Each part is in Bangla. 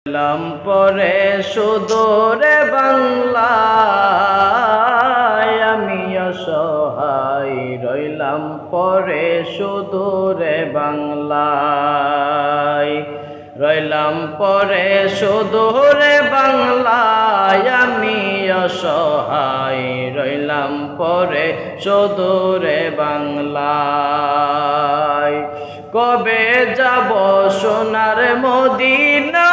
রইলাম পরে সুদূরে বাংলায়, আমি অসহায় রইলাম পরে সুদূরে বাংলায়। রইলাম পরে সুদূরে বাংলায়, আমি অসহায় রইলাম পরে সুদূরে বাংলায়। কবে যাব সোনার মদিনা,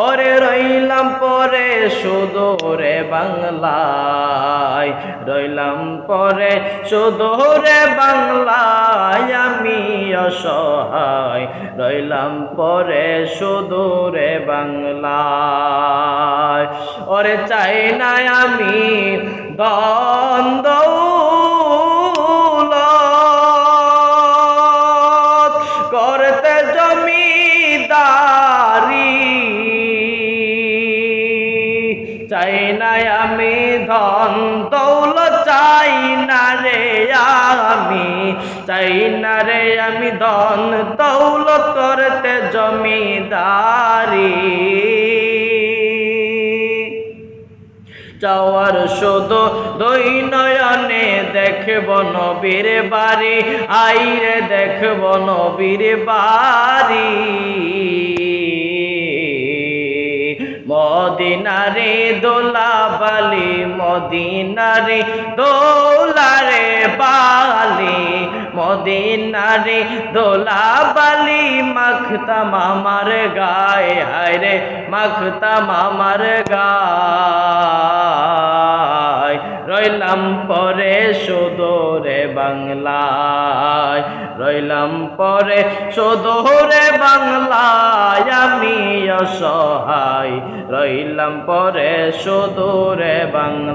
ওরে রইলাম পরে সুদূরে বাংলায়। রইলাম পরে সুদূরে বাংলায়, আমি অসহায় রইলাম পরে সুদূরে বাংলায়। ওরে চাই না আমি ধন দৌলত, করতে জমিদারি। চাই না আমি ধন দৌলত, চাই না রে আমি, চাই না রে আমি ধন দৌলত, করতে জমিদারি। চাওয়ার শুধু দুই নয়নে দেখব নবীর বাড়ি, আইরে দেখব নবীর বাড়ি। মদিনারে দোলা বালি, মদিনারে দোলারে বালি, মদিনারে দোলা বালি, মাখতাম আমার গায়ে, হায়রে মাখতাম আমার গায়ে। রইলাম পরে সুদূরে বাংলায়, রইলাম পরে সুদূরে বাংলায়, আমি অসহায় রইলাম পরে সুদূরে বাংলায়।